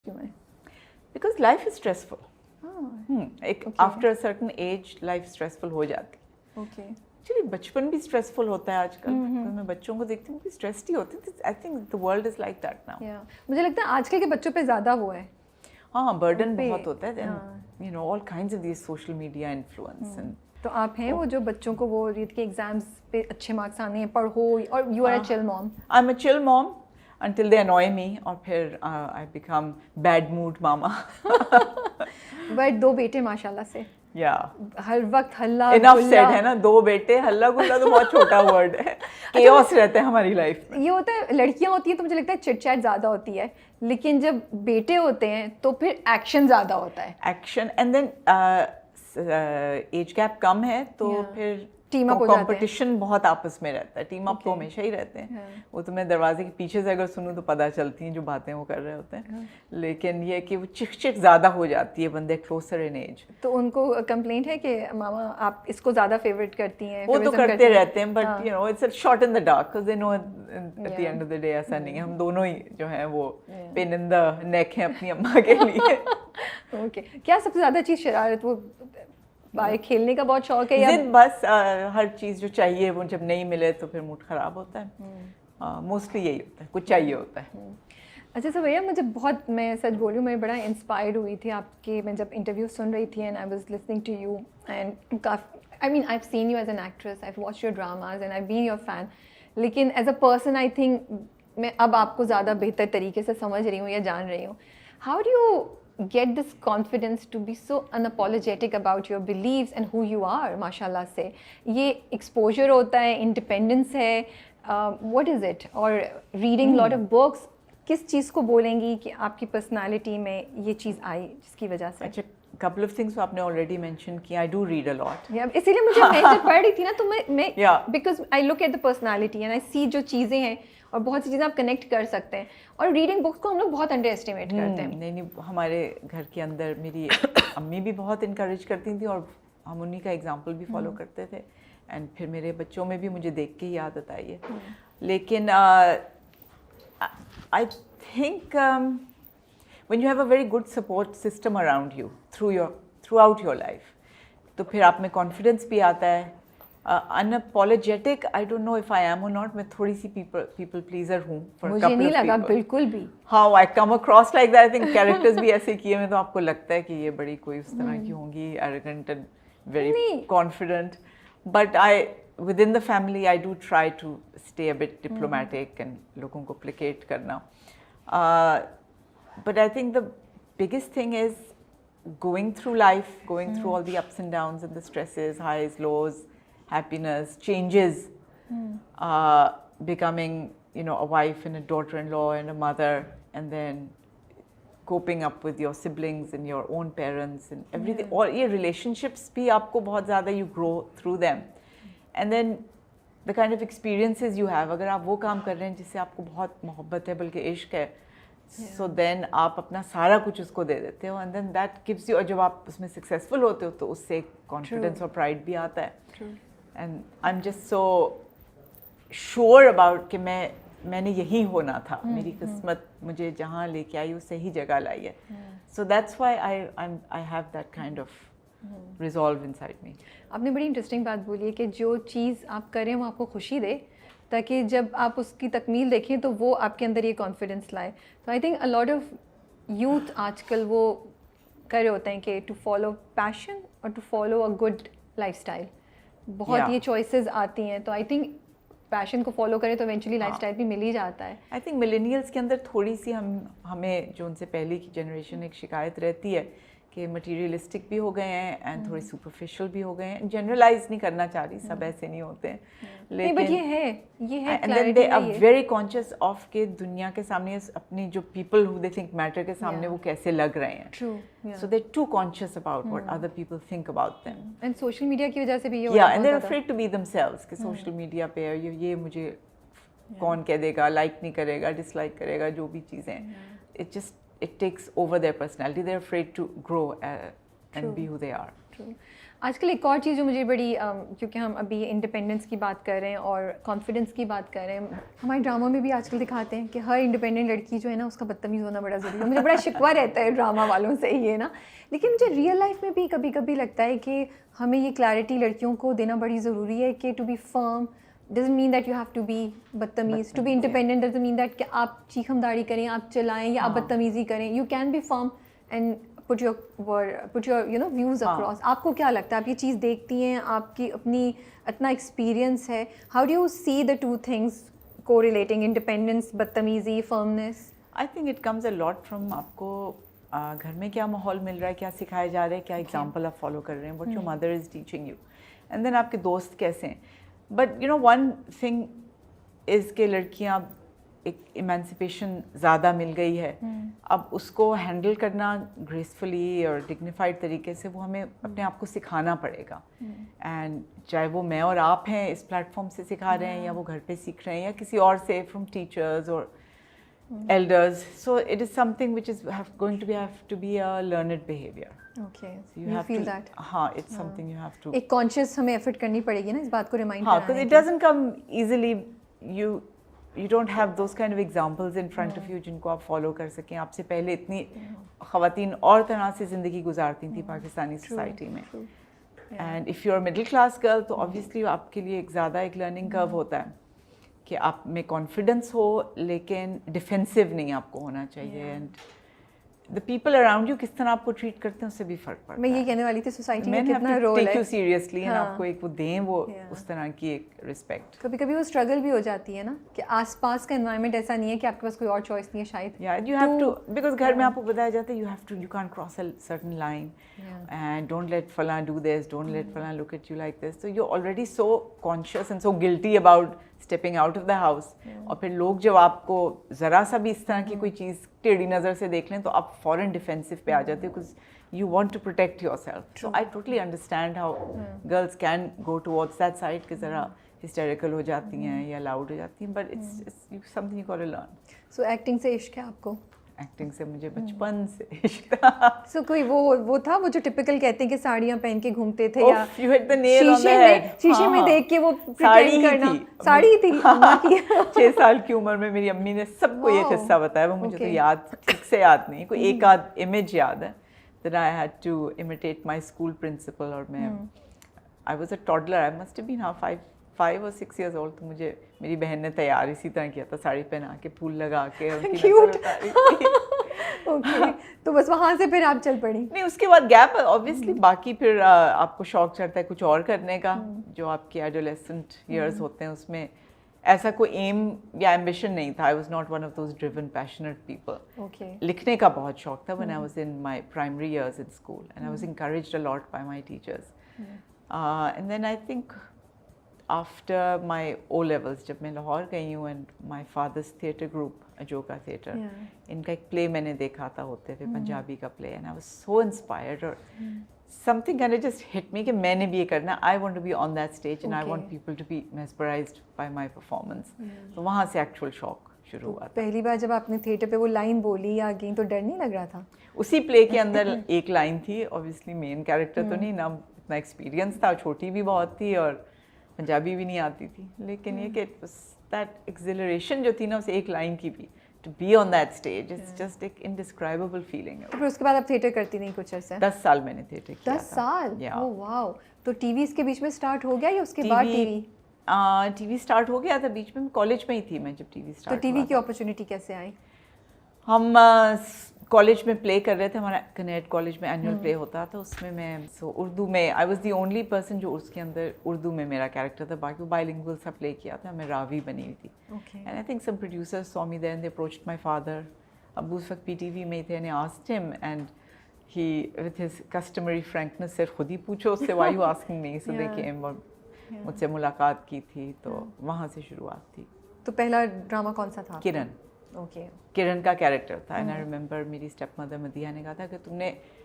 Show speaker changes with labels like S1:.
S1: सोचती हूँ मैं?
S2: Because life is stressful. एक after a certain age life stressful हो जाती है.
S1: ओके.
S2: एक्चुअली बचपन भी स्ट्रेसफुल होता है आजकल. तो मैं बच्चों को देखती हूँ कि स्ट्रेस्ड ही होते हैं. आई think the world is like that now.
S1: मुझे लगता है आजकल के बच्चों पे ज़्यादा वो है.
S2: हाँ, बर्डन बहुत होता है. You know all kinds of this social media influence.
S1: तो आप हैं वो जो बच्चों को वो रीड के एग्जाम्स पे अच्छे मार्क्स आने हैं, पढ़ो, और you are a chill mom?
S2: I am a chill mom until they annoy me, और फिर I become bad mood mama.
S1: But 2 बेटे माशाल्लाह से. हर वक्त हल्ला
S2: इनफ सेड है ना. 2 बेटे, हल्ला गुल्ला तो बहुत छोटा वर्ड है. chaos रहता है हमारी लाइफ में.
S1: ये होता है, लड़कियां होती हैं तो मुझे लगता है चिट चैट ज़्यादा होती है, लेकिन जब बेटे होते हैं तो फिर एक्शन ज़्यादा होता है.
S2: Action and then as gap कम है तो फिर
S1: टीम अप हो जाते हैं.
S2: कंपटीशन बहुत आपस में रहता है. टीम अप तो हमेशा ही रहते हैं. वो तो मैं दरवाजे के पीछे से अगर सुनूं तो पता चलती हैं जो बातें वो कर रहे होते हैं. लेकिन ये कि वो चिक ज़्यादा हो जाती है बंदे क्लोजर इन एज.
S1: तो उनको कंप्लेंट है कि मामा आप इसको ज़्यादा फेवरेट करती हैं?
S2: वो तो करते रहते हैं, but you know it's a shot in the dark because they know at the end of the day ऐसा नहीं है. हम दोनों ही जो हैं वो पिन इन द नेक हैं अपनी अम्मा के लिए.
S1: ओके. क्या सबसे ज़्यादा चीज़ शरारत? वो बाहर खेलने का बहुत शौक है या
S2: जिद? बस हर चीज़ जो चाहिए वो जब नहीं मिले तो फिर मूड ख़राब होता है. मोस्टली यही होता है, कुछ चाहिए होता है.
S1: अच्छा सर भैया, मुझे बहुत, मैं सच बोल रही हूँ, मैं बड़ा इंस्पायर्ड हुई थी आपके, मैं जब इंटरव्यू सुन रही थी and I was listening to you and काफ़ी, I mean I have seen you as an actress, I have watched your dramas and I been your fan, लेकिन as a person I think मैं अब आपको ज़्यादा बेहतर तरीके से समझ रही हूँ या जान रही हूँ. How do you get this confidence to be so unapologetic about your beliefs and who you are? माशाल्लाह से ये exposure होता है, independence है, what is it? और reading lot of books, किस चीज़ को बोलेंगी कि आपकी personality में ये चीज़ आई जिसकी वजह से?
S2: अच्छा, couple of things आपने already mentioned कि I do read a lot.
S1: इसीलिए मुझे, मैं जब पढ़ रही थी ना तो मैं because I look at the personality and I see जो चीज़ें हैं और बहुत सी चीज़ें आप कनेक्ट कर सकते हैं, और रीडिंग बुक्स को हम लोग बहुत अंडर एस्टिमेट करते हैं.
S2: नहीं, हमारे घर के अंदर मेरी अम्मी भी बहुत इनकरेज करती थी और हम उन्हीं का एग्जांपल भी फॉलो करते थे. एंड फिर मेरे बच्चों में भी मुझे देख के ही आदत आई है. लेकिन I think when you have a very good support system around you through out your life, तो फिर आप में कॉन्फिडेंस भी आता है. Unapologetic, I don't know if I am और नॉट. मैं थोड़ी सी पीपल प्लीजर हूँ.
S1: मुझे नहीं लगा बिल्कुल भी.
S2: How I come across like that. I think characters भी ऐसे किए हैं तो आपको लगता है कि ये बड़ी कोई उस तरह की होंगी, arrogant and very confident. But I within the family I do try to stay a bit diplomatic and लोगों को प्लेकेट करना. But I think the biggest thing is going through life, going through all the ups and downs and the stresses, highs, lows, happiness, changes, becoming, you know, a wife and a daughter-in-law and a mother, and then coping up with your siblings and your own parents and everything. Or ये relationships भी आपको बहुत ज़्यादा, you grow through them. And then the kind of experiences you have, अगर आप वो काम कर रहे हैं जिससे आपको बहुत मोहब्बत है बल्कि इश्क है, so then आप अपना सारा कुछ उसको दे देते हो, and then that gives you, और जब आप उसमें successful होते हो तो उससे confidence और pride भी आता है. And I'm just so sure about कि मैंने यही होना था. मेरी किस्मत मुझे जहाँ लेके आई वो सही जगह लाई है. So that's why I have that kind of resolve inside me.
S1: आपने बड़ी इंटरेस्टिंग बात बोली है कि जो चीज़ आप करें वो आपको खुशी दे, ताकि जब आप उसकी तकमील देखें तो वो आपके अंदर ये कॉन्फिडेंस लाए. तो I think a lot of youth आजकल वो कर रहे होते हैं कि टू फॉलो पैशन और to follow a good lifestyle. बहुत ये चॉइसेस आती हैं, तो आई थिंक पैशन को फॉलो करें तो इवेंचुअली लाइफस्टाइल भी मिल ही जाता है.
S2: आई थिंक मिलेनियल्स के अंदर थोड़ी सी हमें जो उनसे पहले की जनरेशन एक शिकायत रहती है कि मटीरियलिस्टिक भी हो गए हैं एंड थोड़ी सुपरफिशियल भी हो गए हैं. जनरलाइज नहीं करना चाह रही, सब ऐसे नहीं होते हैं,
S1: लेकिन बट ये है
S2: and then they are very conscious of के दुनिया के सामने अपनी जो people who they think matter के सामने वो कैसे लग रहे हैं.
S1: True.
S2: So they too conscious about what other people think about them.
S1: And social media की वजह से भी ये
S2: and they are afraid to be themselves कि सोशल मीडिया पे ये मुझे कौन कह देगा, लाइक नहीं करेगा, डिसलाइक करेगा, जो भी चीज़ें हैं. It just it takes over their personality. They're afraid to grow and be who they are.
S1: True. आजकल एक और चीज़ जो मुझे बड़ी क्योंकि हम अभी इंडिपेंडेंस की बात कर रहे हैं और कॉन्फिडेंस की बात कर रहे हैं, हमारे ड्रामा में भी आजकल दिखाते हैं कि हर इंडिपेंडेंट लड़की जो है ना उसका बदतमीज़ होना बड़ा ज़रूरी है। मुझे बड़ा शिकवा रहता है ड्रामा वालों से ये ना, लेकिन मुझे रियल लाइफ में भी कभी कभी लगता है कि हमें ये क्लैरिटी लड़कियों को देना बड़ी ज़रूरी है कि to be firm doesn't mean that you have to be बदतमीज़, to be independent doesn't mean that कि आप चीखम दाड़ी करें, आप चलाएं या आप बदतमीज़ी करें. You can be firm and put your views across. आपको क्या लगता है, आप ये चीज़ देखती हैं, आपकी अपनी इतना एक्सपीरियंस है, how do you see the two things correlating, independence, बदतमीज़ी, firmness?
S2: I think it comes a lot from आपको घर में क्या माहौल मिल रहा है, क्या सिखाया जा रहा है, क्या एग्जाम्पल आप फॉलो कर रहे हैं, what your mother is teaching you, and then आपके दोस्त कैसे हैं. But you know one thing is के लड़कियाँ एक इमेंसिपेशन ज़्यादा मिल गई है, अब उसको हैंडल करना ग्रेसफुली और डिग्निफाइड तरीके से वो हमें अपने आप को सिखाना पड़ेगा. एंड चाहे वो मैं और आप हैं इस प्लेटफॉर्म से सिखा रहे हैं या वो घर पे सीख रहे हैं या किसी और से फ्रॉम टीचर्स और elders, so it is something which is going to have to be a learned behavior.
S1: Okay,
S2: so
S1: you feel that?
S2: हाँ, it's something you have to.
S1: एक conscious हमें effort करनी पड़ेगी ना इस बात को remind
S2: हाँ,
S1: कराने
S2: because it
S1: की.
S2: doesn't come easily. You don't have those kind of examples in front of you जिनको आप follow कर सकें. आपसे पहले इतनी ख़वातीन और तरह से ज़िंदगी गुजारती थी पाकिस्तानी सोसाइटी में. And if you're a middle class girl, तो obviously आपके लिए एक ज़्यादा एक learning curve होता है कि आप में कॉन्फिडेंस हो लेकिन डिफेंसिव नहीं आपको होना चाहिए. And the people around you किस तरह आपको ट्रीट करते हैं उससे भी फर्क पड़ता है.
S1: मैं ये कहने वाली थी सोसाइटी में कितना रोल है.
S2: टेक यू सीरियसली एंड आपको एक वो दें वो उस तरह की एक रिस्पेक्ट.
S1: कभी कभी वो स्ट्रगल भी हो जाती है ना कि आसपास का एनवायरनमेंट ऐसा नहीं है कि आपके पास कोई और चॉइस नहीं है शायद.
S2: या यू हैव टू, बिकॉज घर में आपको बताया जाता है you can't cross a certain line and don't let फलां डू दिस, डोंट लेट फलां look at you like this. तो you already so conscious and so guilty about stepping out of the house. और फिर लोग जब आपको ज़रा सा भी इस तरह की कोई चीज़ टेढ़ी नज़र से देख लें तो आप फ़ौरन डिफेंसिव पे आ जाते हो because you want to protect yourself. So I totally understand how girls can go towards that side कि ज़रा हिस्टेरिकल हो जाती हैं या लाउड हो जाती हैं. But it's something you got to learn.
S1: So acting से इश्क है आपको?
S2: एक्टिंग से मुझे बचपन से इश्क था.
S1: सो कोई वो था वो जो टिपिकल कहते हैं कि साड़ियाँ पहन के घूमते थे या
S2: you hit the nail on the head.
S1: शीशे में देख के वो प्रिटेंड करना. साड़ी थी अम्मा की.
S2: 6 साल की उम्र में मेरी अम्मी ने सबको ये किस्सा बताया. वो मुझे तो याद ठीक से याद नहीं, कोई एक आध इमेज याद है that I had to imitate my school principal. और मैं I was a toddler, I must have been 5 or 6 years old. तो मुझे मेरी बहन ने तैयार इसी तरह किया था, साड़ी पहना के फूल लगा के
S1: क्यूट. ओके, तो बस वहाँ से फिर आप चल पड़ी?
S2: नहीं, उसके बाद गैप ऑब्वियसली. बाकी फिर आपको शौक चढ़ता है कुछ और करने का. जो आपके एडोलेसेंट ईयर्स होते हैं उसमें ऐसा कोई एम या एम्बिशन नहीं था. I was not one of those driven passionate people.
S1: Okay.
S2: लिखने का बहुत शौक था when I was in my primary years in school and I was encouraged a lot by my teachers. And then I think after my O levels जब मैं लाहौर गई हूँ and my father's theatre group Ajoka theatre, इनका एक play मैंने देखा था होते थे, पंजाबी का play. And I was so inspired और something kind of just hit me कि मैंने भी ये करना. I want to be on that stage and I want people to be mesmerized by my performance. तो वहाँ से एक्चुअल शौक शुरू हुआ था.
S1: पहली बार जब आपने थिएटर पे वो लाइन बोली या गई तो डर नहीं लग रहा था?
S2: उसी प्ले के अंदर एक लाइन थी. ऑब्वियसली मेन कैरेक्टर तो नहीं ना, इतना एक्सपीरियंस था, छोटी भी बहुत थी और पंजाबी भी नहीं आती थी. लेकिन ये कि दैट एक्सिलरेशन जो थी ना उस एक लाइन की भी, to be on that stage, it's just एक indescribable feeling.
S1: तो फिर उसके बाद आप थिएटर करती नहीं कुछ अर्से?
S2: 10 साल मैंने थिएटर किया.
S1: 10 साल? Oh wow. तो टीवी इसके बीच में स्टार्ट हो गया या उसके
S2: TV,
S1: बाद टीवी?
S2: टीवी स्टार्ट हो गया था बीच में. कॉलेज में ही थी मैं जब टीवी स्टार्ट.
S1: तो टीवी की अपॉर्चुनिटी कैसे आई?
S2: हम कॉलेज में प्ले कर रहे थे. हमारा कनेक्ट कॉलेज में एनुअल प्ले होता था. उसमें मैं उर्दू में I was the only person जो उसके अंदर उर्दू में मेरा कैरेक्टर था. बाकी बाइलिंगुअल सा प्ले किया था. मैं रावी बनी हुई थी. And I think some producers saw me there and they approached my father. अब उस वक्त पीटीवी में थे. And asked him and he with his customary frankness से खुद ही पूछो उससे why you asking me. So they came और मुझसे मुलाकात की थी. तो वहाँ से शुरुआत थी.
S1: तो पहला ड्रामा कौन सा था?
S2: किरण.
S1: ओके.
S2: किरण का कैरेक्टर था. एंड आई रिमेंबर मेरी स्टेप मदर मदिया ने कहा था कि तुमने